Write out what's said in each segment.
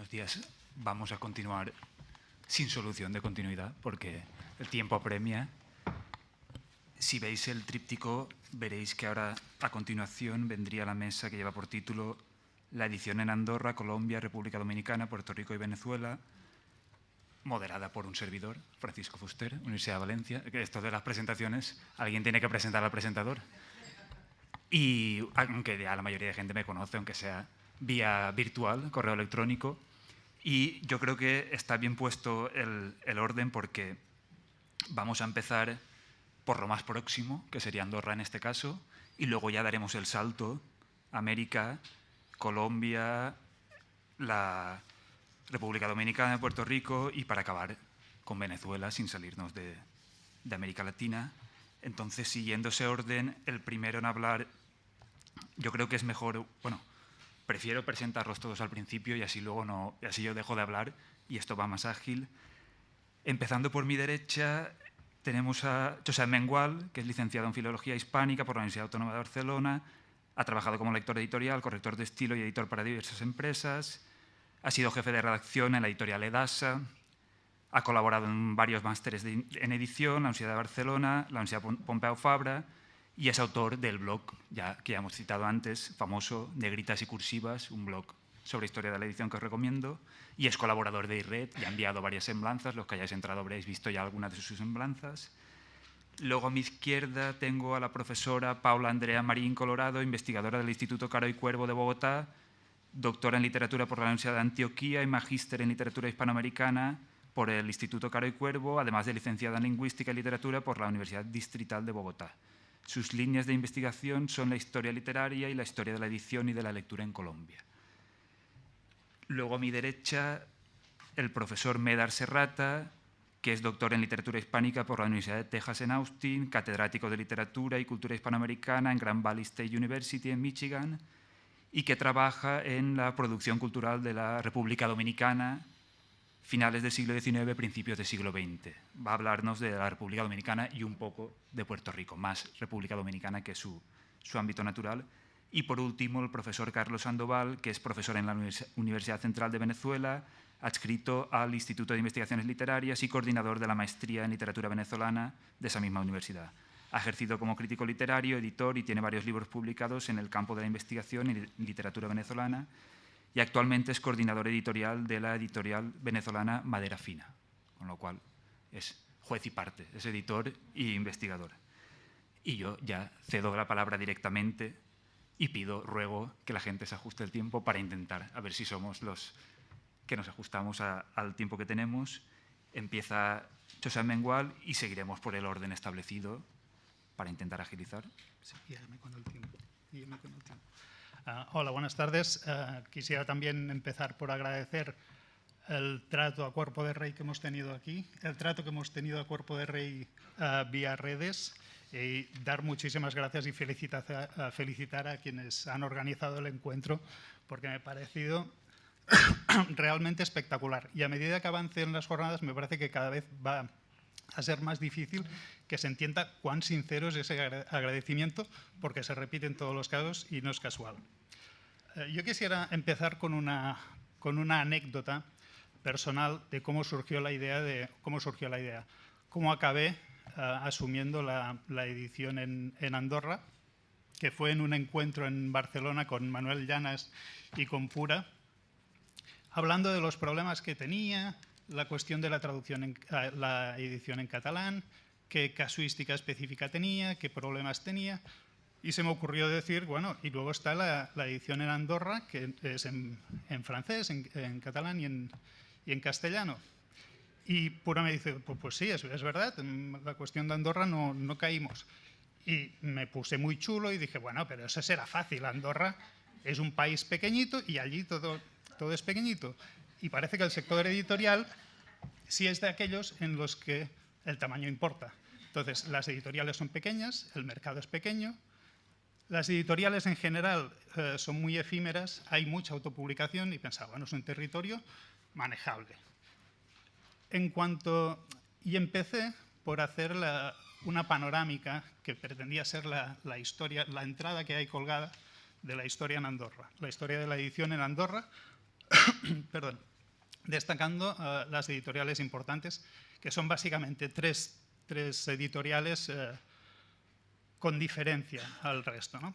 buenos días. Vamos a continuar sin solución de continuidad porque el tiempo apremia. Si veis el tríptico, veréis que ahora a continuación vendría la mesa que lleva por título la edición en Andorra, Colombia, República Dominicana, Puerto Rico y Venezuela, moderada por un servidor, Francisco Fuster, Universidad de Valencia. Esto de las presentaciones, alguien tiene que presentar al presentador. Y aunque ya la mayoría de gente me conoce, aunque sea vía virtual, correo electrónico, y yo creo que está bien puesto el orden porque vamos a empezar por lo más próximo, que sería Andorra en este caso, y luego ya daremos el salto a América, Colombia, la República Dominicana, Puerto Rico, y para acabar con Venezuela sin salirnos de América Latina. Entonces, siguiendo ese orden, el primero en hablar, yo creo que es mejor, bueno, prefiero presentarlos todos al principio y así luego no, así yo dejo de hablar y esto va más ágil. Empezando por mi derecha, tenemos a Josep Mengual, que es licenciado en Filología Hispánica por la Universidad Autónoma de Barcelona, ha trabajado como lector editorial, corrector de estilo y editor para diversas empresas, ha sido jefe de redacción en la editorial Edasa, ha colaborado en varios másteres en edición, la Universidad de Barcelona, la Universidad Pompeu Fabra, y es autor del blog, que ya hemos citado antes, famoso, Negritas y Cursivas, un blog sobre historia de la edición que os recomiendo, y es colaborador de IRED y ha enviado varias semblanzas, los que hayáis entrado habréis visto ya algunas de sus semblanzas. Luego a mi izquierda tengo a la profesora Paula Andrea Marín Colorado, investigadora del Instituto Caro y Cuervo de Bogotá, doctora en literatura por la Universidad de Antioquia y magíster en literatura hispanoamericana por el Instituto Caro y Cuervo, además de licenciada en lingüística y literatura por la Universidad Distrital de Bogotá. Sus líneas de investigación son la historia literaria y la historia de la edición y de la lectura en Colombia. Luego a mi derecha, el profesor Medar Serrata, que es doctor en literatura hispánica por la Universidad de Texas en Austin, catedrático de literatura y cultura hispanoamericana en Grand Valley State University en Michigan y que trabaja en la producción cultural de la República Dominicana, finales del siglo XIX, principios del siglo XX. Va a hablarnos de la República Dominicana y un poco de Puerto Rico, más República Dominicana que su ámbito natural. Y por último, el profesor Carlos Sandoval, que es profesor en la Universidad Central de Venezuela, adscrito al Instituto de Investigaciones Literarias y coordinador de la maestría en literatura venezolana de esa misma universidad. Ha ejercido como crítico literario, editor y tiene varios libros publicados en el campo de la investigación y literatura venezolana, y actualmente es coordinador editorial de la editorial venezolana Madera Fina, con lo cual es juez y parte, es editor e investigador. Y yo ya cedo la palabra directamente y ruego que la gente se ajuste el tiempo para intentar, a ver si somos los que nos ajustamos al tiempo que tenemos. Empieza Josep Mengual y seguiremos por el orden establecido para intentar agilizar. Sí, guíame con el tiempo. Hola, buenas tardes. Quisiera también empezar por agradecer el trato a cuerpo de rey que hemos tenido aquí, el trato que hemos tenido a cuerpo de rey vía redes, y dar muchísimas gracias y felicitar a quienes han organizado el encuentro, porque me ha parecido realmente espectacular. Y a medida que avancen las jornadas, me parece que cada vez va a ser más difícil que se entienda cuán sincero es ese agradecimiento, porque se repite en todos los casos y no es casual. Yo quisiera empezar con una anécdota personal de cómo surgió la idea, cómo acabé asumiendo la edición en Andorra, que fue en un encuentro en Barcelona con Manuel Llanas y con Pura, hablando de los problemas que tenía, la cuestión de la traducción, la edición en catalán, qué casuística específica tenía, qué problemas tenía, y se me ocurrió decir, bueno, y luego está la edición en Andorra, que es en francés, en catalán y en castellano. Y Pura me dice, pues sí, es verdad, en la cuestión de Andorra no caímos. Y me puse muy chulo y dije, bueno, pero eso será fácil, Andorra es un país pequeñito y allí todo es pequeñito. Y parece que el sector editorial sí es de aquellos en los que el tamaño importa. Entonces, las editoriales son pequeñas, el mercado es pequeño, las editoriales en general son muy efímeras, hay mucha autopublicación y pensaba, bueno, es un territorio manejable. Y empecé por hacer una panorámica que pretendía ser la historia, la entrada que hay colgada de la historia en Andorra, la historia de la edición en Andorra, perdón, destacando las editoriales importantes, que son básicamente tres editoriales con diferencia al resto, ¿no?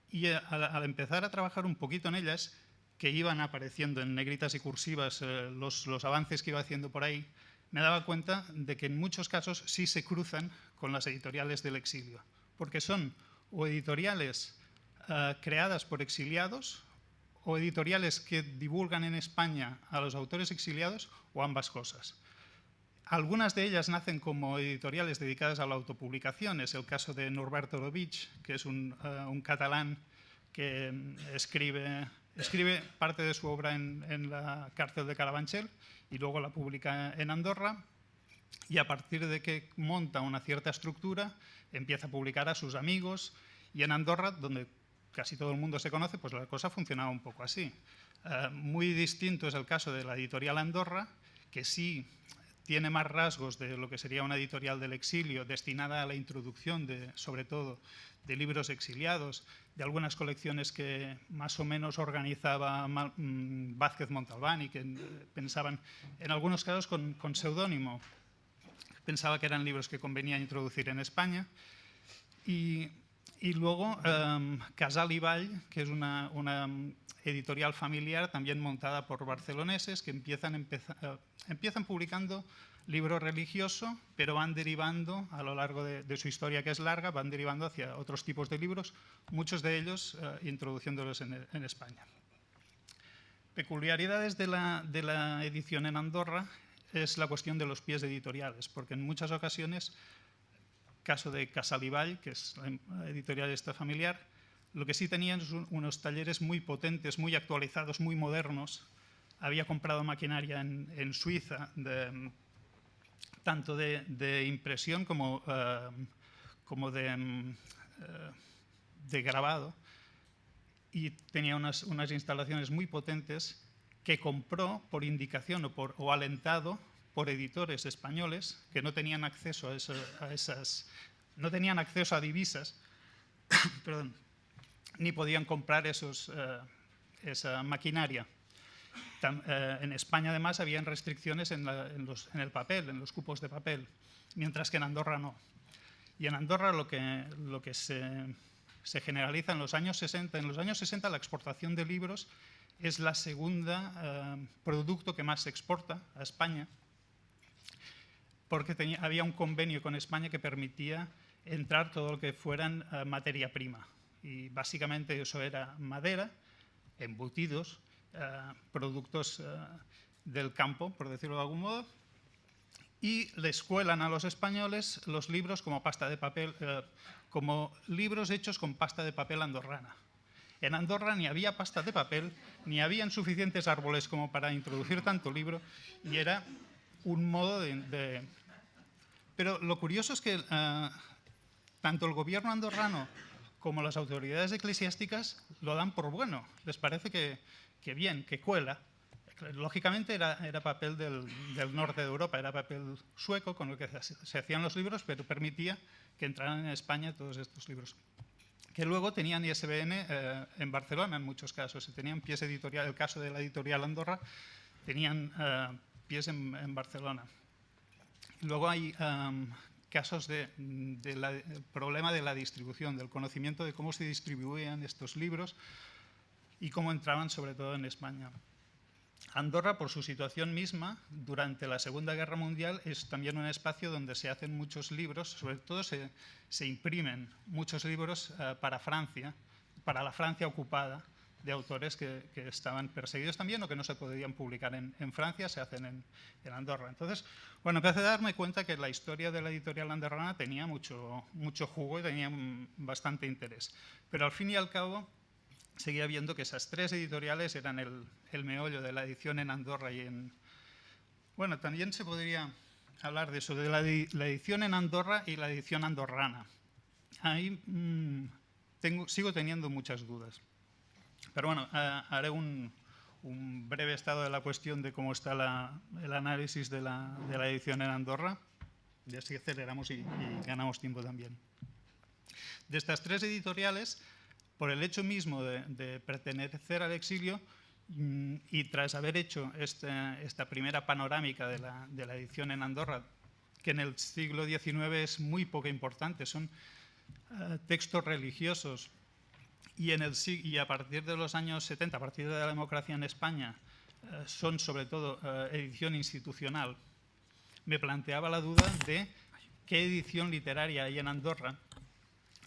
Y al empezar a trabajar un poquito en ellas, que iban apareciendo en negritas y cursivas los avances que iba haciendo por ahí, me daba cuenta de que en muchos casos sí se cruzan con las editoriales del exilio, porque son o editoriales creadas por exiliados o editoriales que divulgan en España a los autores exiliados, o ambas cosas. Algunas de ellas nacen como editoriales dedicadas a la autopublicación. Es el caso de Norberto Orobitg, que es un catalán que escribe parte de su obra en la cárcel de Carabanchel y luego la publica en Andorra, y a partir de que monta una cierta estructura empieza a publicar a sus amigos, y en Andorra, donde casi todo el mundo se conoce, pues la cosa funcionaba un poco así. Muy distinto es el caso de la editorial Andorra, que sí tiene más rasgos de lo que sería una editorial del exilio, destinada a la introducción, sobre todo, de libros exiliados, de algunas colecciones que más o menos organizaba Vázquez Montalbán y que pensaban, en algunos casos con seudónimo, pensaba que eran libros que convenía introducir en España. Y luego Casal y Vall, que es una editorial familiar también montada por barceloneses, que empiezan publicando libro religioso, pero van derivando a lo largo de su historia, que es larga, van derivando hacia otros tipos de libros, muchos de ellos introduciéndolos en España. Peculiaridades de la edición en Andorra es la cuestión de los pies editoriales, porque en muchas ocasiones, caso de Casal y Vall, que es la editorial esta familiar, lo que sí tenían son unos talleres muy potentes, muy actualizados, muy modernos. Había comprado maquinaria en Suiza, tanto de impresión como de grabado, y tenía unas instalaciones muy potentes que compró por indicación o alentado por editores españoles que no tenían acceso no tenían acceso a divisas, perdón, ni podían comprar esa maquinaria. En España, además, habían restricciones en el papel, en los cupos de papel, mientras que en Andorra no. Y en Andorra lo que se generaliza en los años 60, la exportación de libros es la segunda producto que más se exporta a España, porque había un convenio con España que permitía entrar todo lo que fueran materia prima. Y básicamente eso era madera, embutidos, productos del campo, por decirlo de algún modo, y les cuelan a los españoles los libros como pasta de papel, como libros hechos con pasta de papel andorrana. En Andorra ni había pasta de papel, ni habían suficientes árboles como para introducir tanto libro, y era un modo de... Pero lo curioso es que tanto el gobierno andorrano como las autoridades eclesiásticas lo dan por bueno. Les parece que bien, que cuela. Lógicamente era papel del norte de Europa, era papel sueco con el que se hacían los libros, pero permitía que entraran en España todos estos libros, que luego tenían ISBN en Barcelona en muchos casos, y tenían pies editoriales. El caso de la editorial Andorra tenían pies en Barcelona. Luego hay casos del problema de la distribución, del conocimiento de cómo se distribuían estos libros y cómo entraban sobre todo en España. Andorra, por su situación misma, durante la Segunda Guerra Mundial, es también un espacio donde se hacen muchos libros, sobre todo se imprimen muchos libros para Francia, para la Francia ocupada, de autores que estaban perseguidos también o que no se podían publicar en Francia, se hacen en Andorra. Entonces, bueno, empecé a darme cuenta que la historia de la editorial andorrana tenía mucho jugo y tenía bastante interés. Pero al fin y al cabo, seguía viendo que esas tres editoriales eran el meollo de la edición en Andorra y en... Bueno, también se podría hablar de eso, de la edición en Andorra y la edición andorrana. Ahí sigo teniendo muchas dudas. Pero bueno, haré un breve estado de la cuestión de cómo está el análisis de la edición en Andorra, y así aceleramos y ganamos tiempo también. De estas tres editoriales, por el hecho mismo de pertenecer al exilio, Y tras haber hecho esta primera panorámica de la edición en Andorra, que en el siglo XIX es muy poco importante, son textos religiosos, y a partir de los años 70, a partir de la democracia en España, son sobre todo edición institucional, me planteaba la duda de qué edición literaria hay en Andorra,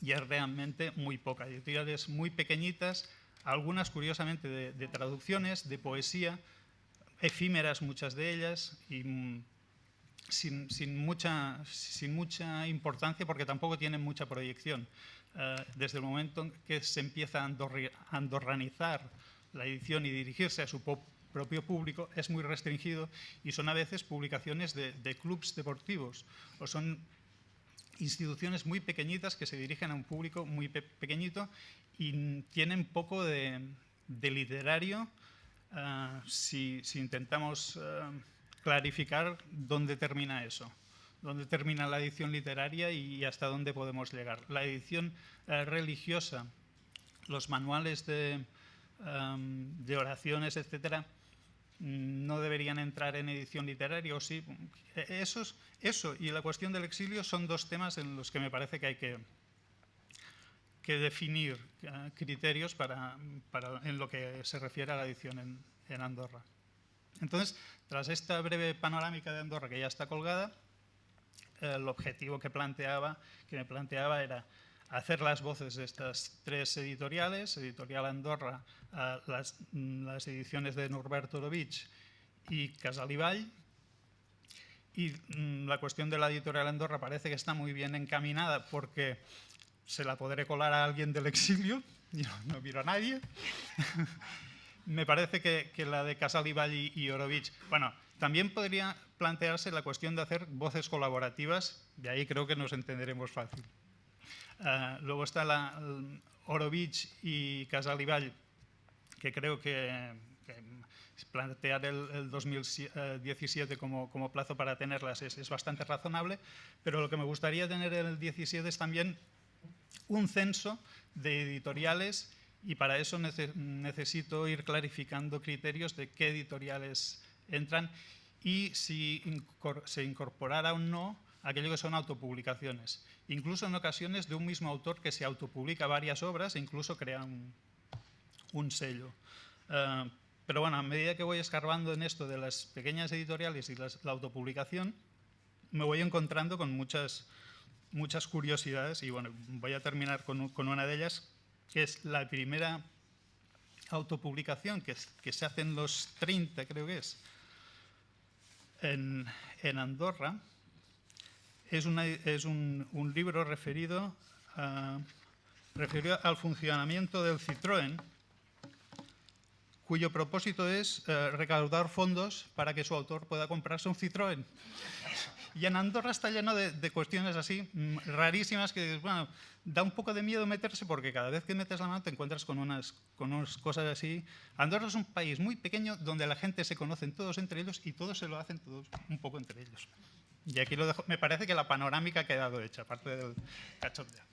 y es realmente muy poca. Editoriales muy pequeñitas, algunas curiosamente de traducciones, de poesía, efímeras muchas de ellas, y sin mucha importancia porque tampoco tienen mucha proyección. Desde el momento en que se empieza a andorranizar la edición y dirigirse a su propio público, es muy restringido, y son a veces publicaciones de clubs deportivos, o son instituciones muy pequeñitas que se dirigen a un público muy pequeñito y tienen poco de literario. Si intentamos clarificar dónde termina eso, dónde termina la edición literaria y hasta dónde podemos llegar. La edición religiosa, los manuales de oraciones, etcétera, no deberían entrar en edición literaria, o sí. Eso y la cuestión del exilio son dos temas en los que me parece que hay que definir criterios en lo que se refiere a la edición en Andorra. Entonces, tras esta breve panorámica de Andorra, que ya está colgada, el objetivo que me planteaba era hacer las voces de estas tres editoriales, Editorial Andorra, las ediciones de Norberto Orovich y Casal i Vall. Y la cuestión de la Editorial Andorra parece que está muy bien encaminada, porque se la podré colar a alguien del exilio, yo no miro a nadie. Me parece que la de Casal i Vall y Orovich, bueno, también podría plantearse la cuestión de hacer voces colaborativas, de ahí creo que nos entenderemos fácil. Luego está Orovich y Casal i Vall, que creo que plantear el 2017 como plazo para tenerlas es bastante razonable, pero lo que me gustaría tener en el 17 es también un censo de editoriales, y para eso necesito ir clarificando criterios de qué editoriales entran y si se incorporara o no aquello que son autopublicaciones. Incluso en ocasiones de un mismo autor que se autopublica varias obras e incluso crea un sello. Pero bueno, a medida que voy escarbando en esto de las pequeñas editoriales y la autopublicación, me voy encontrando con muchas curiosidades, y bueno, voy a terminar con una de ellas, que es la primera autopublicación que se hace en los 30, creo que es, en Andorra. Es un libro referido al funcionamiento del Citroën, cuyo propósito es recaudar fondos para que su autor pueda comprarse un Citroën. Y en Andorra está lleno de cuestiones así, rarísimas, que bueno, da un poco de miedo meterse, porque cada vez que metes la mano te encuentras con unas cosas así. Andorra es un país muy pequeño donde la gente se conocen todos entre ellos y todos se lo hacen todos un poco entre ellos. Y aquí lo dejo. Me parece que la panorámica ha quedado hecha, aparte del cachondeo.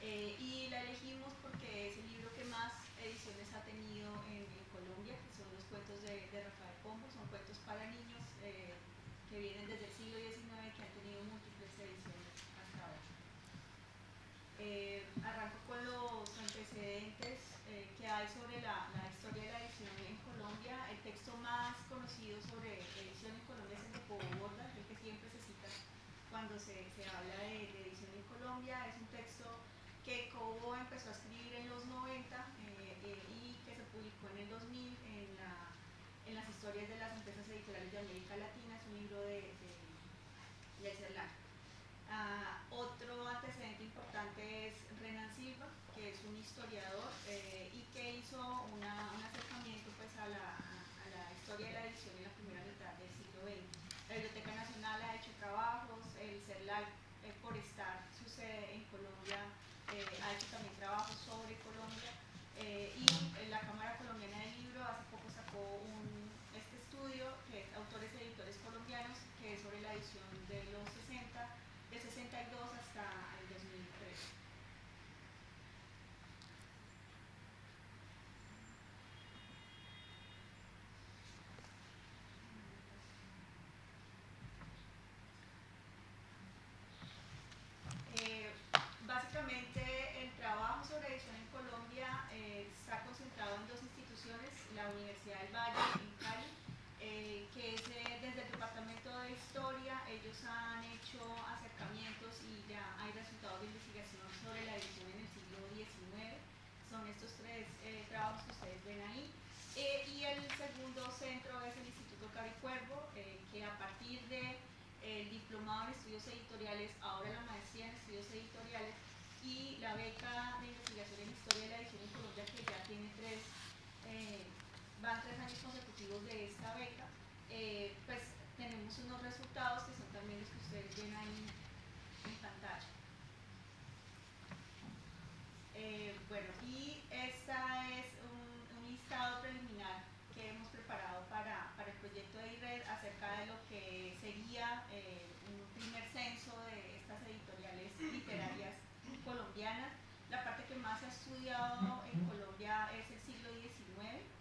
Y la elegimos porque es el libro que más ediciones ha tenido en Colombia, que son los cuentos de Rafael Pombo. Son cuentos para niños que vienen desde el siglo XIX, que han tenido múltiples ediciones hasta ahora. Arranco con los antecedentes que hay sobre la historia de la edición en Colombia. El texto más conocido sobre edición en Colombia es el de Cobo Borda, el que siempre se cita cuando se habla de edición en Colombia. Es un texto que Cobo empezó a escribir en los 90 y que se publicó en el 2000 en las historias de las empresas editoriales de América Latina. Es un libro de del CERLAC. Otro antecedente importante es Renan Silva, que es un historiador y que hizo un acercamiento pues, a la historia de la edición en la primera mitad del siglo XX. La Biblioteca Nacional ha hecho trabajos, el CERLAC, por estar su sede en Colombia, ha hecho también trabajos sobre Colombia, y la Cámara Colombiana del Libro hace poco sacó este estudio, que es Autores y Editores Colombianos, que es sobre la edición de los 60, del 62 hasta el 2003. Básicamente el trabajo sobre edición en Colombia está concentrado en dos instituciones, la Universidad del Valle en Cali, que es desde el Departamento de Historia. Ellos han hecho acercamientos y ya hay resultados de investigación sobre la edición en el siglo XIX. Son estos tres trabajos que ustedes ven ahí. Y el segundo centro es el Instituto Caricuervo, que a partir de el diplomado en estudios editoriales, ahora la maestría en estudios editoriales y la beca de investigación en historia de la edición en Colombia, que ya tiene van 3 años consecutivos de esta beca, pues tenemos unos resultados que son también los que ustedes ven ahí en pantalla. Bueno, y esta es un listado preliminar que hemos preparado para el proyecto de IRED acerca de lo que sería un primer censo de estas editoriales literarias colombianas. La parte que más se ha estudiado en Colombia es el siglo XIX,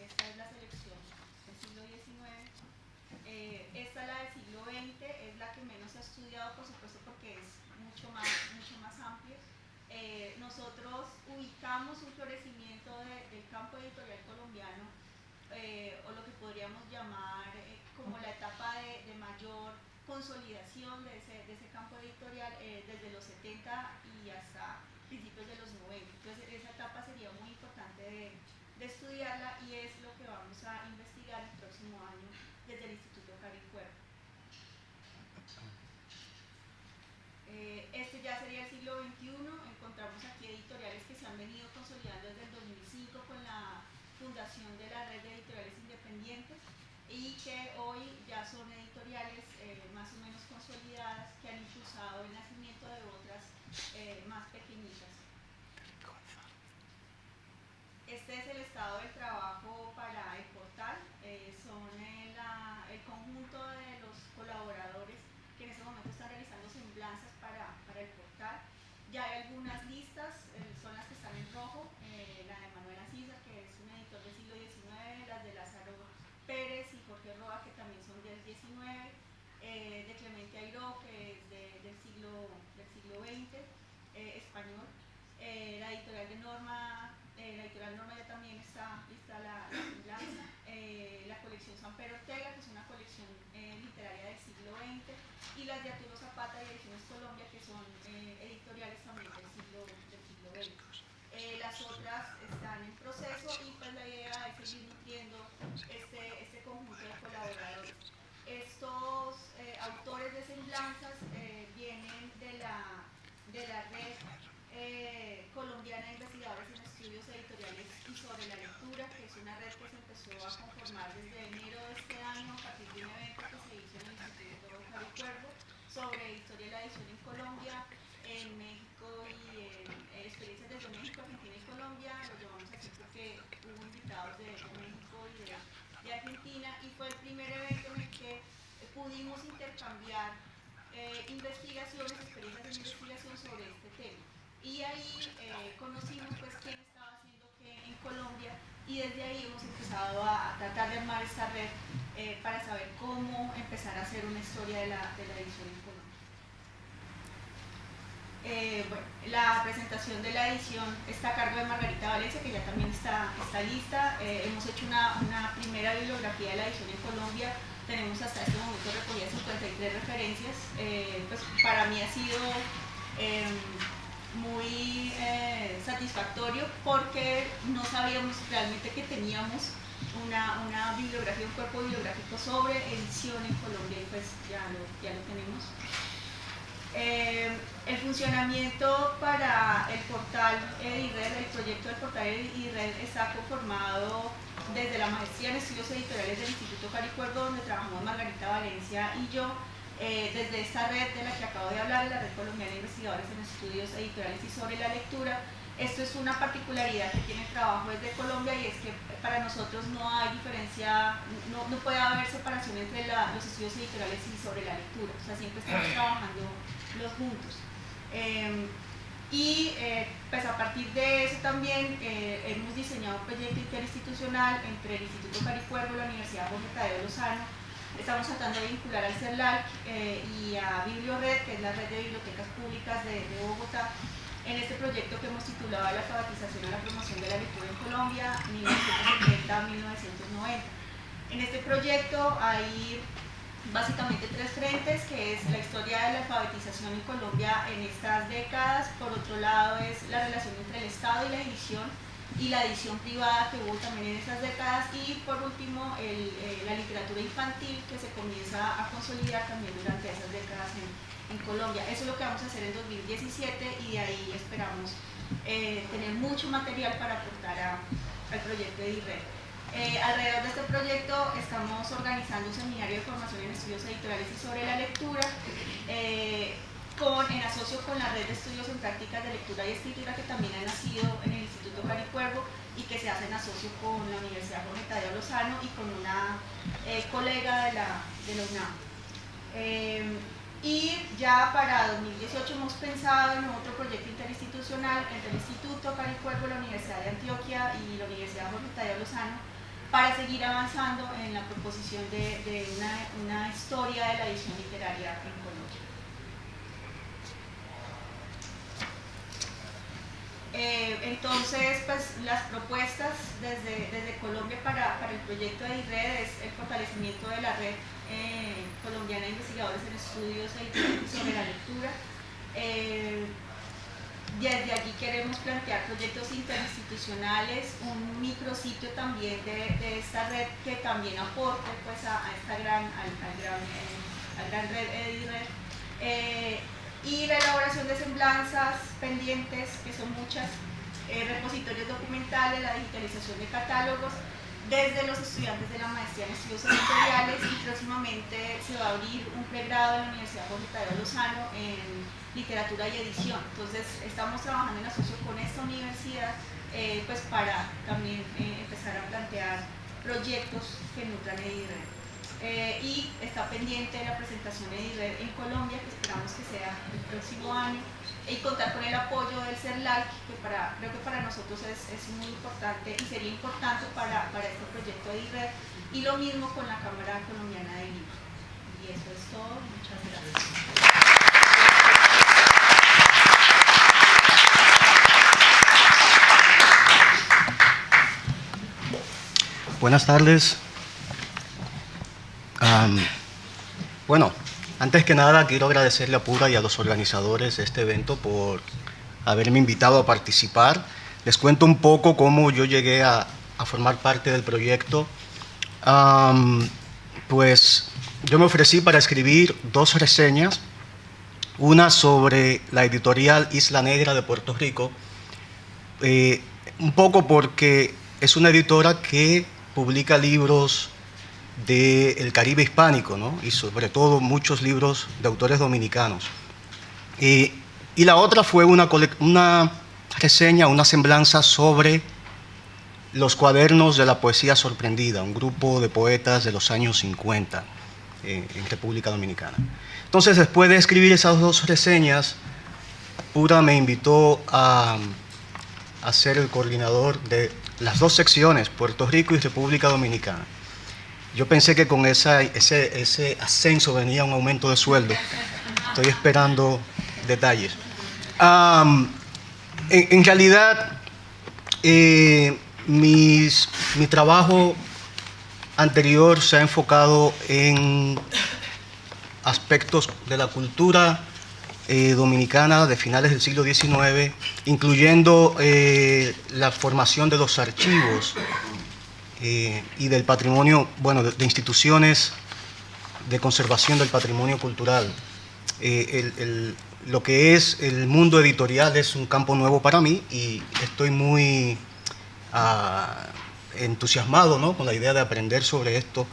esta es la selección del siglo XIX. Esta, la del siglo XX, es la que menos se ha estudiado, por supuesto, porque es mucho más amplia. Nosotros ubicamos un florecimiento del campo editorial colombiano, o lo que podríamos llamar como la etapa de mayor consolidación de ese campo editorial desde los 70 y hasta principios de los 90. Entonces esa etapa sería muy importante de estudiarla y es lo que vamos a investigar el próximo año desde el Instituto Caricuervo. Este ya sería el siglo XXI. Encontramos aquí editoriales que se han venido consolidando desde el 2005 con la fundación de la Red de Editoriales Independientes y que hoy ya son editoriales más o menos consolidadas que han impulsado el nacimiento de otras más pequeñitas. Este es el estado del trabajo para el portal. Son el conjunto de los colaboradores que en este momento están realizando semblanzas para el portal. Ya hay algunas listas, son las que están en rojo, la de Manuela Cisa, que es un editor del siglo XIX, las de Lázaro Pérez y Jorge Roa, que también son del XIX, de Clemente Airó, que es del siglo XX, español. La editorial de Norma, la editorial Norma ya también está lista la semblanza. La colección San Pedro Ortega, que es una colección literaria del siglo XX, y las de Arturo Zapata y Ediciones Colombia, que son editoriales también del siglo XX. Las otras están en proceso y pues la idea es seguir nutriendo este conjunto de colaboradores. Estos autores de semblanzas vienen de la Red Colombiana de Investigadores en Estudios Editoriales y sobre la Lectura, que es una red que se empezó a conformar desde enero de este año a partir de un evento que se hizo en el Instituto Caricuervo sobre historia de la edición en Colombia, en México y en experiencias desde México, Argentina y Colombia. Lo llevamos así porque hubo invitados de México y de Argentina, y fue el primer evento en el que pudimos intercambiar investigaciones, experiencias de investigación sobre este tema. Y ahí conocimos pues quién estaba haciendo qué en Colombia, y desde ahí hemos empezado a tratar de armar esta red para saber cómo empezar a hacer una historia de la edición en Colombia. Bueno, la presentación de la edición está a cargo de Margarita Valencia, que ya también está lista. Hemos hecho una primera bibliografía de la edición en Colombia. Tenemos hasta este momento recogidas 53 referencias. Pues para mí ha sido muy satisfactorio porque no sabíamos realmente que teníamos una bibliografía, un cuerpo bibliográfico sobre edición en Colombia, y pues ya lo tenemos. El funcionamiento para el portal EDIRED, el proyecto del portal EDIRED está conformado desde la maestría en estudios editoriales del Instituto Caricuerdo, donde trabajamos Margarita Valencia y yo, desde esta red de la que acabo de hablar, la Red Colombiana de Investigadores en Estudios Editoriales y sobre la Lectura. Esto es una particularidad que tiene el trabajo desde Colombia, y es que para nosotros no hay diferencia, no puede haber separación entre los estudios editoriales y sobre la lectura, o sea, siempre estamos trabajando los juntos. Pues a partir de eso también hemos diseñado un proyecto interinstitucional entre el Instituto Caricuervo y la Universidad Jorge Tadeo Lozano. Estamos tratando de vincular al CERLAC y a Bibliored, que es la red de bibliotecas públicas de Bogotá, en este proyecto que hemos titulado La alfabetización y la promoción de la lectura en Colombia, 1970-1990. En este proyecto hay básicamente tres frentes, que es la historia de la alfabetización en Colombia en estas décadas. Por otro lado es la relación entre el Estado y la edición privada que hubo también en esas décadas, y por último la literatura infantil, que se comienza a consolidar también durante esas décadas en Colombia. Eso es lo que vamos a hacer en 2017, y de ahí esperamos tener mucho material para aportar al proyecto de EDIRED. Alrededor de este proyecto estamos organizando un seminario de formación en estudios editoriales y sobre la lectura, en asocio con la red de estudios en prácticas de lectura y escritura, que también ha nacido en el Instituto Caricuervo y que se hace en asocio con la Universidad Jorge Tadeo Lozano y con una colega de la UNAM. Y ya para 2018 hemos pensado en otro proyecto interinstitucional entre el Instituto Caricuervo, la Universidad de Antioquia y la Universidad Jorge Tadeo Lozano, para seguir avanzando en la proposición de una historia de la edición literaria en Colombia. Entonces, pues las propuestas desde Colombia para el proyecto de EDIRED es el fortalecimiento de la red colombiana de investigadores en estudios editoriales sobre la lectura. Desde allí queremos plantear proyectos interinstitucionales, un micrositio también de esta red que también aporte pues, a esta gran red EDIRED. Y la elaboración de semblanzas pendientes, que son muchas, repositorios documentales, la digitalización de catálogos, desde los estudiantes de la maestría en estudios editoriales, y próximamente se va a abrir un pregrado en la Universidad Jorge Tadeo Lozano en literatura y edición. Entonces estamos trabajando en asocio con esta universidad pues para también empezar a plantear proyectos que nutran EDIRED. Y está pendiente la presentación de EDIRED en Colombia, que esperamos que sea el próximo año, y contar con el apoyo del CERLAC, que creo que para nosotros es muy importante y sería importante para este proyecto de EDIRED, y lo mismo con la Cámara Colombiana de Libros. Y eso es todo. Muchas gracias. Buenas tardes. Bueno, antes que nada quiero agradecerle a Pura y a los organizadores de este evento por haberme invitado a participar. Les cuento un poco cómo yo llegué a formar parte del proyecto. Pues yo me ofrecí para escribir dos reseñas, una sobre la editorial Isla Negra de Puerto Rico, un poco porque es una editora que publica libros del Caribe hispánico, ¿no? Y sobre todo muchos libros de autores dominicanos. Y la otra fue una reseña, una semblanza sobre los cuadernos de la poesía sorprendida, un grupo de poetas de los años 50 en República Dominicana. Entonces, después de escribir esas dos reseñas, Pura me invitó a ser el coordinador de las dos secciones, Puerto Rico y República Dominicana. Yo pensé que con ese ascenso venía un aumento de sueldo. Estoy esperando detalles. En realidad, mi trabajo anterior se ha enfocado en aspectos de la cultura dominicana de finales del siglo XIX, incluyendo la formación de los archivos y del patrimonio, bueno, de instituciones de conservación del patrimonio cultural. Lo que es el mundo editorial es un campo nuevo para mí y estoy muy entusiasmado, ¿no?, con la idea de aprender sobre esto,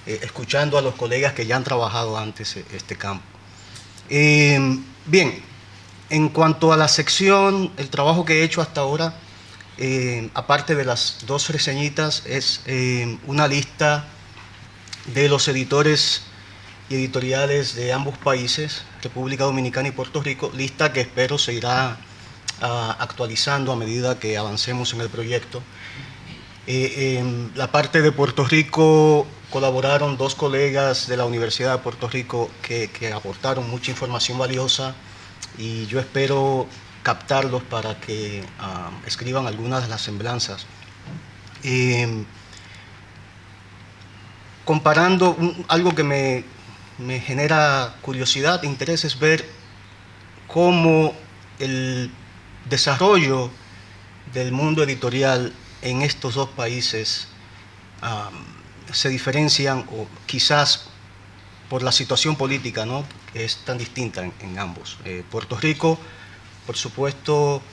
escuchando a los colegas que ya han trabajado antes este campo. Bien, en cuanto a la sección, el trabajo que he hecho hasta ahora, aparte de las 2 reseñitas, es una lista de los editores y editoriales de ambos países, República Dominicana y Puerto Rico, lista que espero se irá actualizando a medida que avancemos en el proyecto. En la parte de Puerto Rico colaboraron 2 colegas de la Universidad de Puerto Rico que aportaron mucha información valiosa y yo espero captarlos para que escriban algunas de las semblanzas. Comparando, algo que me genera curiosidad e interés es ver cómo el desarrollo del mundo editorial en estos 2 países se diferencian, o quizás por la situación política, ¿no?, que es tan distinta en ambos. Puerto Rico, por supuesto,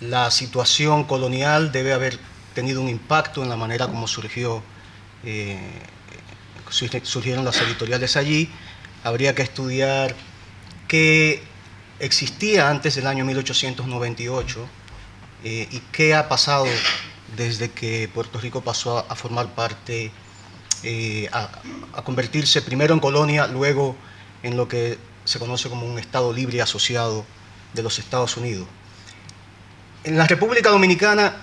la situación colonial debe haber tenido un impacto en la manera como surgieron las editoriales allí. Habría que estudiar qué existía antes del año 1898 y qué ha pasado desde que Puerto Rico pasó a formar parte, a convertirse primero en colonia, luego en lo que se conoce como un Estado libre y asociado de los Estados Unidos. En la República Dominicana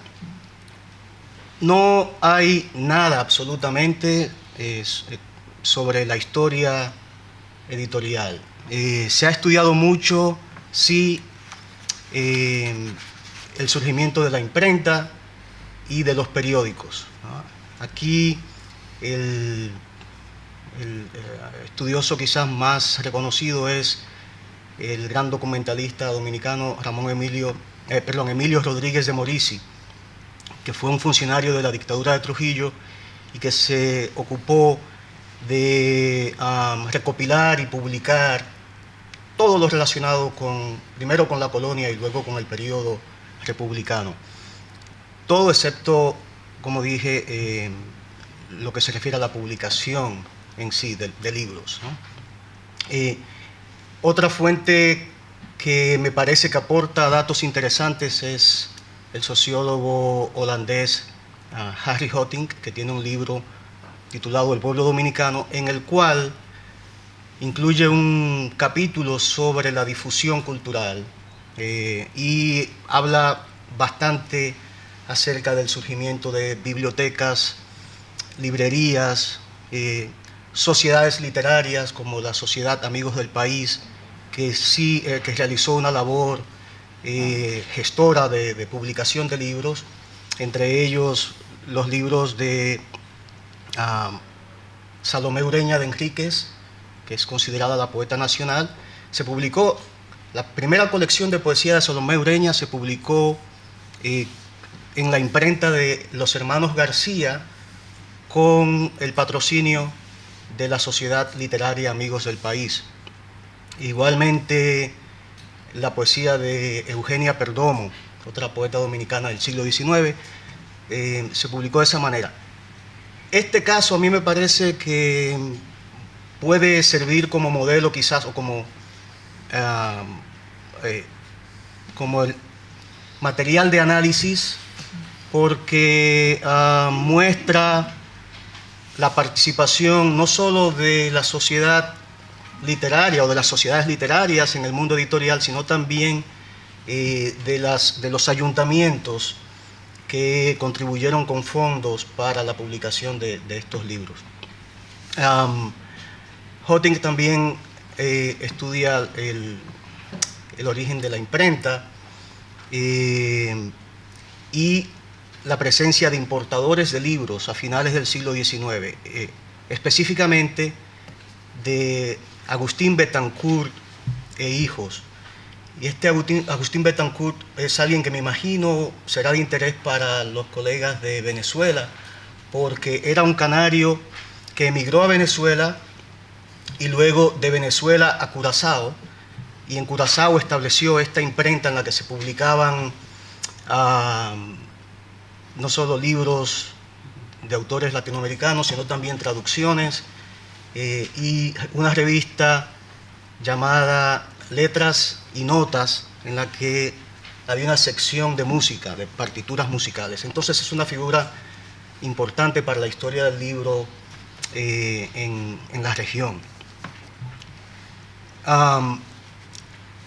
no hay nada absolutamente sobre la historia editorial. Se ha estudiado mucho, sí, el surgimiento de la imprenta y de los periódicos, ¿no? Aquí el estudioso quizás más reconocido es el gran documentalista dominicano Emilio Rodríguez de Morici, que fue un funcionario de la dictadura de Trujillo y que se ocupó de recopilar y publicar todo lo relacionado primero con la colonia y luego con el periodo republicano. Todo excepto, como dije, lo que se refiere a la publicación en sí de libros, ¿no? Otra fuente que me parece que aporta datos interesantes es el sociólogo holandés Harry Hottink, que tiene un libro titulado El pueblo dominicano, en el cual incluye un capítulo sobre la difusión cultural y habla bastante acerca del surgimiento de bibliotecas, librerías, sociedades literarias como la Sociedad Amigos del País, que realizó una labor gestora de publicación de libros, entre ellos los libros de Salomé Ureña de Enríquez, que es considerada la poeta nacional. Se publicó, la primera colección de poesía de Salomé Ureña se publicó en la imprenta de los hermanos García con el patrocinio de la Sociedad Literaria Amigos del País. Igualmente, la poesía de Eugenia Perdomo, otra poeta dominicana del siglo XIX, se publicó de esa manera. Este caso a mí me parece que puede servir como modelo quizás, o como el material de análisis, porque muestra la participación no solo de la sociedad literaria o de las sociedades literarias en el mundo editorial, sino también de los ayuntamientos que contribuyeron con fondos para la publicación de estos libros. Hottink también estudia el origen de la imprenta y la presencia de importadores de libros a finales del siglo XIX, específicamente de Agustín Betancourt e hijos, Y este Agustín Betancourt es alguien que me imagino será de interés para los colegas de Venezuela, porque era un canario que emigró a Venezuela y luego de Venezuela a Curazao, y en Curazao estableció esta imprenta en la que se publicaban no solo libros de autores latinoamericanos, sino también traducciones, y una revista llamada Letras y Notas, en la que había una sección de música, de partituras musicales. Entonces es una figura importante para la historia del libro en la región.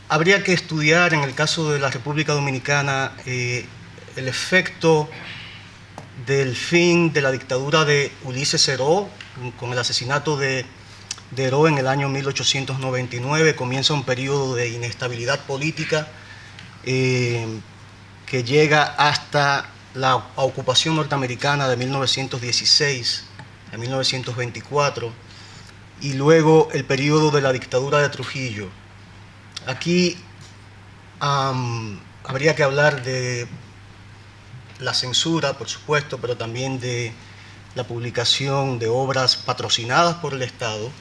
Habría que estudiar, en el caso de la República Dominicana, el efecto del fin de la dictadura de Ulises Seró, con el asesinato de Heró en el año 1899, comienza un periodo de inestabilidad política que llega hasta la ocupación norteamericana de 1916 a 1924, y luego el periodo de la dictadura de Trujillo. Aquí habría que hablar de la censura, por supuesto, pero también de la publicación de obras patrocinadas por el Estado,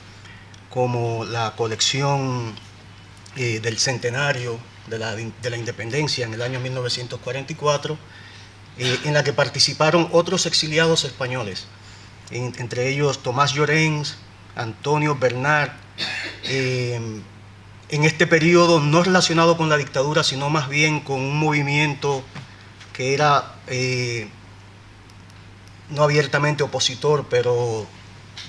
como la colección del centenario de la independencia en el año 1944, en la que participaron otros exiliados españoles, entre ellos Tomás Llorens, Antonio Bernard, en este periodo no relacionado con la dictadura, sino más bien con un movimiento que era no abiertamente opositor, pero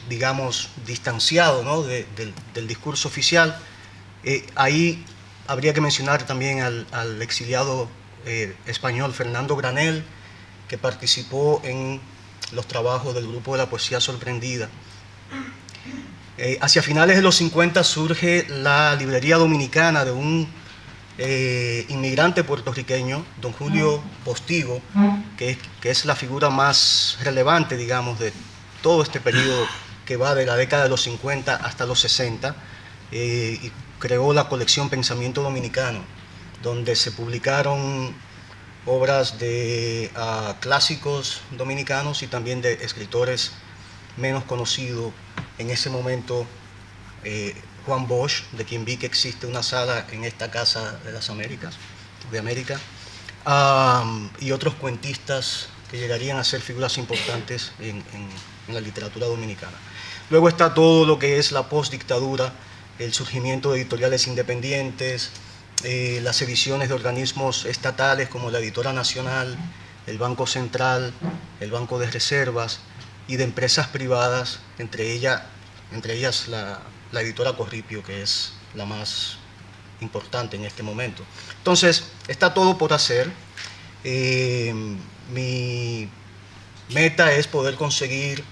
digamos distanciado, ¿no?, del discurso oficial. Ahí habría que mencionar también al exiliado español Fernando Granell, que participó en los trabajos del grupo de la poesía sorprendida. Hacia finales de los 50 surge la librería dominicana de un inmigrante puertorriqueño, don Julio Postigo, que es la figura más relevante, digamos, de todo este periodo que va de la década de los 50 hasta los 60, y creó la colección Pensamiento Dominicano, donde se publicaron obras de clásicos dominicanos y también de escritores menos conocidos. En ese momento, Juan Bosch, de quien vi que existe una sala en esta Casa de las Américas, de América, y otros cuentistas que llegarían a ser figuras importantes en la literatura dominicana. Luego está todo lo que es la postdictadura, el surgimiento de editoriales independientes, las ediciones de organismos estatales como la Editora Nacional, el Banco Central, el Banco de Reservas, y de empresas privadas, entre ellas la Editora Corripio, que es la más importante en este momento. Entonces, está todo por hacer. Mi meta es poder conseguir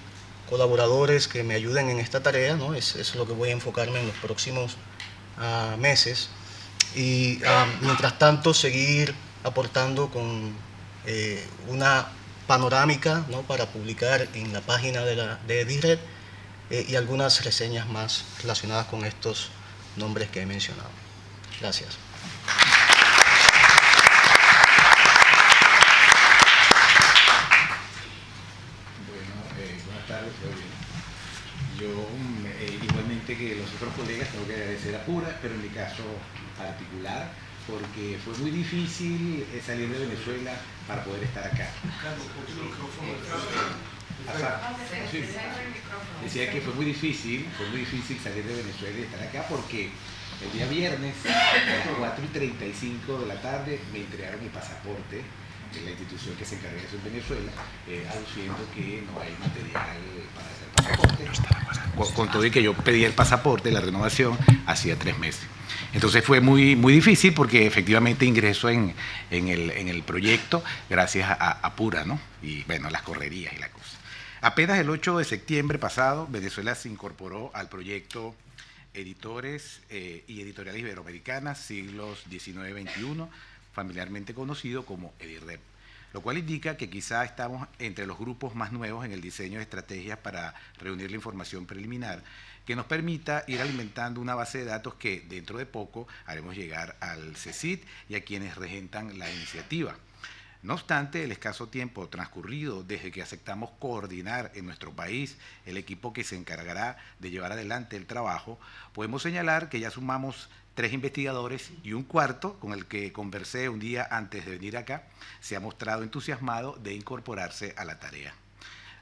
colaboradores que me ayuden en esta tarea, ¿no? Es lo que voy a enfocarme en los próximos meses. Y mientras tanto, seguir aportando con una panorámica, ¿no?, para publicar en la página de Edired, y algunas reseñas más relacionadas con estos nombres que he mencionado. Gracias. Buenas tardes. Yo, igualmente que los otros colegas, tengo que agradecer a Pura, pero en mi caso particular, porque fue muy difícil salir de Venezuela para poder estar acá. Sí. Decía que fue muy difícil salir de Venezuela y estar acá, porque el día viernes a las 4:35 de la tarde me entregaron mi pasaporte en la institución que se encarga de eso en Venezuela, aduciendo que no hay material para hacer pasaporte. Con todo y que yo pedí el pasaporte, la renovación, hacía 3 meses. Entonces fue muy difícil, porque efectivamente ingreso en el proyecto gracias a Pura, ¿no? Y bueno, las correrías y la cosa. Apenas el 8 de septiembre pasado, Venezuela se incorporó al proyecto Editores y Editoriales Iberoamericanas, siglos XIX-XXI, familiarmente conocido como Edirep. lo cual indica que quizá estamos entre los grupos más nuevos en el diseño de estrategias para reunir la información preliminar que nos permita ir alimentando una base de datos que dentro de poco haremos llegar al CECIT y a quienes regentan la iniciativa. No obstante, el escaso tiempo transcurrido desde que aceptamos coordinar en nuestro país el equipo que se encargará de llevar adelante el trabajo, podemos señalar que ya sumamos 3 investigadores y un cuarto, con el que conversé un día antes de venir acá, se ha mostrado entusiasmado de incorporarse a la tarea.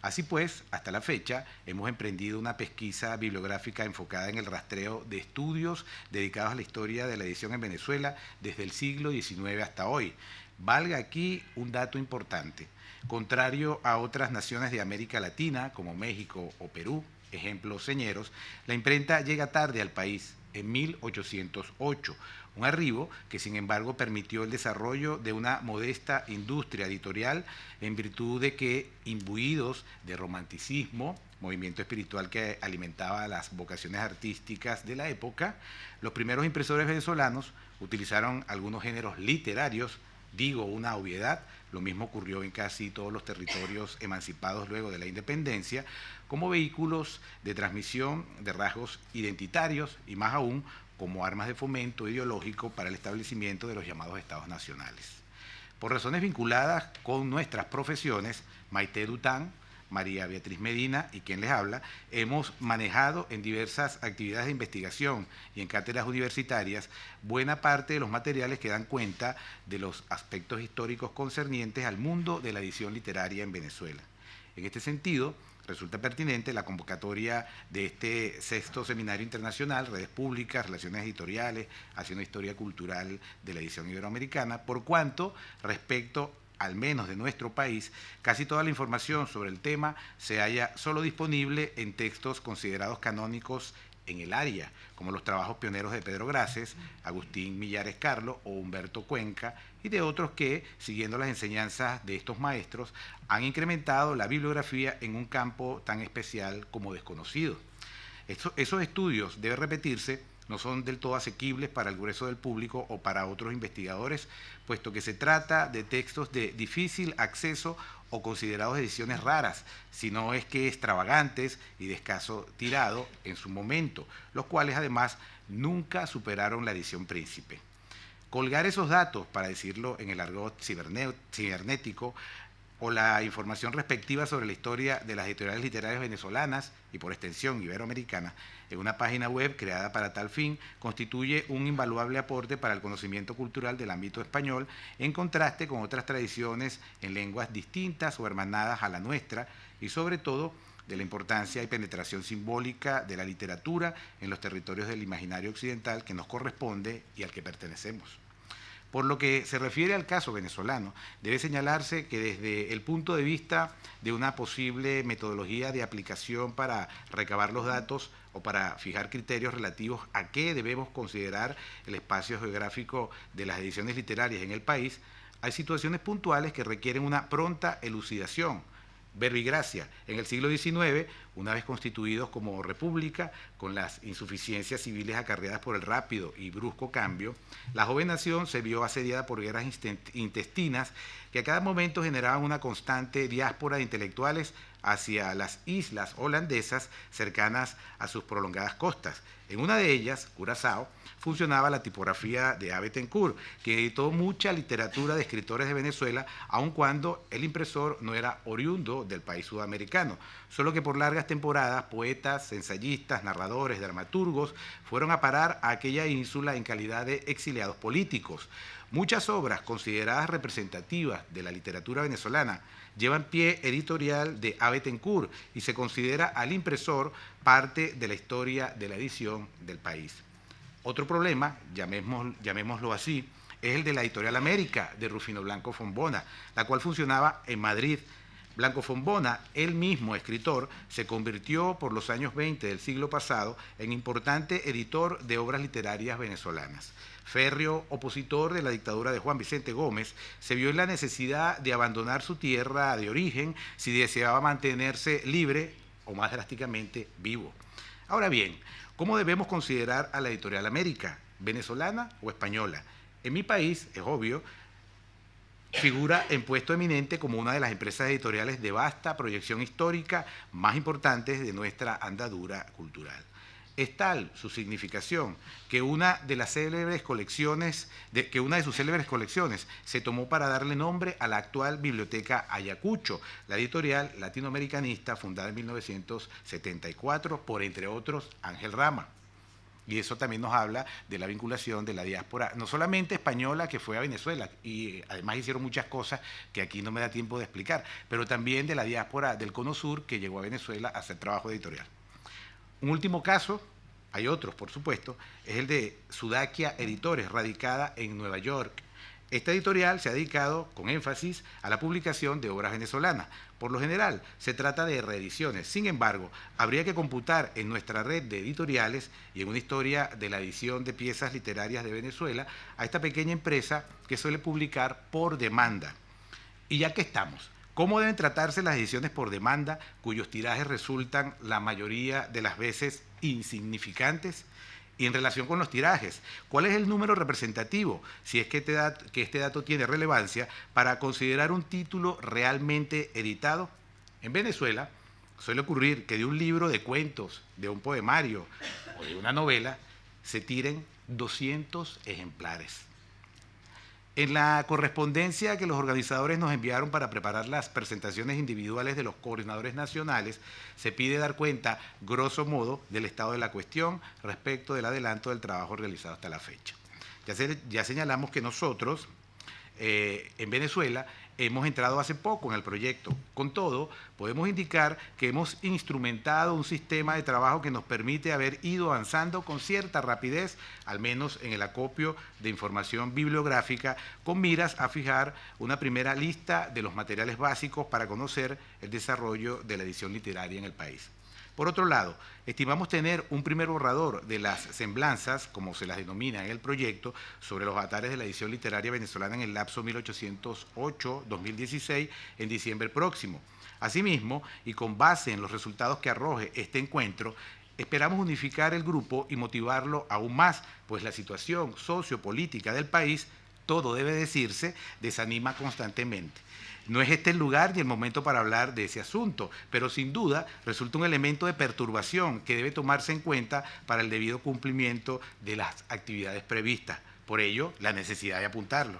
Así pues, hasta la fecha, hemos emprendido una pesquisa bibliográfica enfocada en el rastreo de estudios dedicados a la historia de la edición en Venezuela desde el siglo XIX hasta hoy. Valga aquí un dato importante. Contrario a otras naciones de América Latina, como México o Perú, ejemplos señeros, la imprenta llega tarde al país, en 1808, un arribo que sin embargo permitió el desarrollo de una modesta industria editorial en virtud de que, imbuidos de romanticismo, movimiento espiritual que alimentaba las vocaciones artísticas de la época, los primeros impresores venezolanos utilizaron algunos géneros literarios. Digo una obviedad, lo mismo ocurrió en casi todos los territorios emancipados luego de la independencia, como vehículos de transmisión de rasgos identitarios y más aún como armas de fomento ideológico para el establecimiento de los llamados estados nacionales. Por razones vinculadas con nuestras profesiones, Maite Dután, María Beatriz Medina y quien les habla, hemos manejado en diversas actividades de investigación y en cátedras universitarias buena parte de los materiales que dan cuenta de los aspectos históricos concernientes al mundo de la edición literaria en Venezuela. En este sentido, resulta pertinente la convocatoria de este 6º Seminario Internacional, Redes Públicas, Relaciones Editoriales, haciendo historia cultural de la edición iberoamericana, por cuanto, respecto al menos de nuestro país, casi toda la información sobre el tema se halla solo disponible en textos considerados canónicos en el área, como los trabajos pioneros de Pedro Graces, Agustín Millares Carlo o Humberto Cuenca, y de otros que, siguiendo las enseñanzas de estos maestros, han incrementado la bibliografía en un campo tan especial como desconocido. Esos estudios, debe repetirse, no son del todo asequibles para el grueso del público o para otros investigadores, puesto que se trata de textos de difícil acceso o considerados ediciones raras, sino es que extravagantes y de escaso tirado en su momento, los cuales además nunca superaron la edición Príncipe. Colgar esos datos, para decirlo en el argot cibernético, o la información respectiva sobre la historia de las editoriales literarias venezolanas y por extensión iberoamericanas en una página web creada para tal fin constituye un invaluable aporte para el conocimiento cultural del ámbito español en contraste con otras tradiciones en lenguas distintas o hermanadas a la nuestra y sobre todo de la importancia y penetración simbólica de la literatura en los territorios del imaginario occidental que nos corresponde y al que pertenecemos. Por lo que se refiere al caso venezolano, debe señalarse que desde el punto de vista de una posible metodología de aplicación para recabar los datos o para fijar criterios relativos a qué debemos considerar el espacio geográfico de las ediciones literarias en el país, hay situaciones puntuales que requieren una pronta elucidación. Verbigracia, en el siglo XIX, una vez constituidos como república, con las insuficiencias civiles acarreadas por el rápido y brusco cambio, la joven nación se vio asediada por guerras intestinas que a cada momento generaban una constante diáspora de intelectuales hacia las islas holandesas cercanas a sus prolongadas costas. En una de ellas, Curazao, funcionaba la tipografía de A. Bettencourt, que editó mucha literatura de escritores de Venezuela, aun cuando el impresor no era oriundo del país sudamericano, solo que por largas temporadas poetas, ensayistas, narradores, dramaturgos fueron a parar a aquella ínsula en calidad de exiliados políticos. Muchas obras consideradas representativas de la literatura venezolana llevan pie editorial de A. Bettencourt y se considera al impresor parte de la historia de la edición del país. Otro problema, llamémoslo así, es el de la editorial América de Rufino Blanco Fombona, la cual funcionaba en Madrid. Blanco Fombona, él mismo escritor, se convirtió por los años 20 del siglo pasado en importante editor de obras literarias venezolanas. Férreo opositor de la dictadura de Juan Vicente Gómez, se vio en la necesidad de abandonar su tierra de origen si deseaba mantenerse libre o más drásticamente vivo. Ahora bien, ¿cómo debemos considerar a la editorial América? ¿Venezolana o española? En mi país, es obvio, figura en puesto eminente como una de las empresas editoriales de vasta proyección histórica más importantes de nuestra andadura cultural. Es tal su significación que una de sus célebres colecciones se tomó para darle nombre a la actual Biblioteca Ayacucho, la editorial latinoamericanista fundada en 1974 por, entre otros, Ángel Rama. Y eso también nos habla de la vinculación de la diáspora, no solamente española que fue a Venezuela, y además hicieron muchas cosas que aquí no me da tiempo de explicar, pero también de la diáspora del Cono Sur que llegó a Venezuela a hacer trabajo editorial. Un último caso, hay otros por supuesto, es el de Sudaquia Editores, radicada en Nueva York. Esta editorial se ha dedicado con énfasis a la publicación de obras venezolanas. Por lo general, se trata de reediciones. Sin embargo, habría que computar en nuestra red de editoriales y en una historia de la edición de piezas literarias de Venezuela a esta pequeña empresa que suele publicar por demanda. Y ya que estamos, ¿cómo deben tratarse las ediciones por demanda cuyos tirajes resultan la mayoría de las veces insignificantes? Y en relación con los tirajes, ¿cuál es el número representativo, si es que este dato tiene relevancia, para considerar un título realmente editado? En Venezuela suele ocurrir que de un libro de cuentos, de un poemario o de una novela, se tiren 200 ejemplares. En la correspondencia que los organizadores nos enviaron para preparar las presentaciones individuales de los coordinadores nacionales, se pide dar cuenta, grosso modo, del estado de la cuestión respecto del adelanto del trabajo realizado hasta la fecha. Ya señalamos que nosotros, en Venezuela, hemos entrado hace poco en el proyecto. Con todo, podemos indicar que hemos instrumentado un sistema de trabajo que nos permite haber ido avanzando con cierta rapidez, al menos en el acopio de información bibliográfica, con miras a fijar una primera lista de los materiales básicos para conocer el desarrollo de la edición literaria en el país. Por otro lado, estimamos tener un primer borrador de las semblanzas, como se las denomina en el proyecto, sobre los avatares de la edición literaria venezolana en el lapso 1808-2016 en diciembre próximo. Asimismo, y con base en los resultados que arroje este encuentro, esperamos unificar el grupo y motivarlo aún más, pues la situación sociopolítica del país, todo debe decirse, desanima constantemente. No es este el lugar ni el momento para hablar de ese asunto, pero sin duda resulta un elemento de perturbación que debe tomarse en cuenta para el debido cumplimiento de las actividades previstas. Por ello, la necesidad de apuntarlo.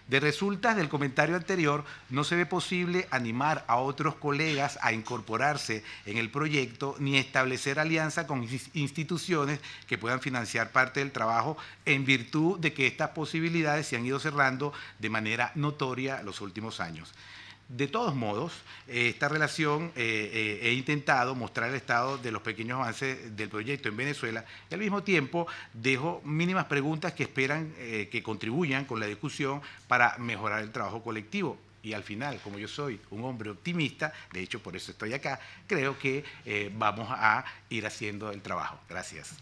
De resultas del comentario anterior, no se ve posible animar a otros colegas a incorporarse en el proyecto ni establecer alianza con instituciones que puedan financiar parte del trabajo en virtud de que estas posibilidades se han ido cerrando de manera notoria los últimos años. De todos modos, esta relación he intentado mostrar el estado de los pequeños avances del proyecto en Venezuela y al mismo tiempo dejo mínimas preguntas que esperan que contribuyan con la discusión para mejorar el trabajo colectivo. Y al final, como yo soy un hombre optimista, de hecho por eso estoy acá, creo que vamos a ir haciendo el trabajo. Gracias.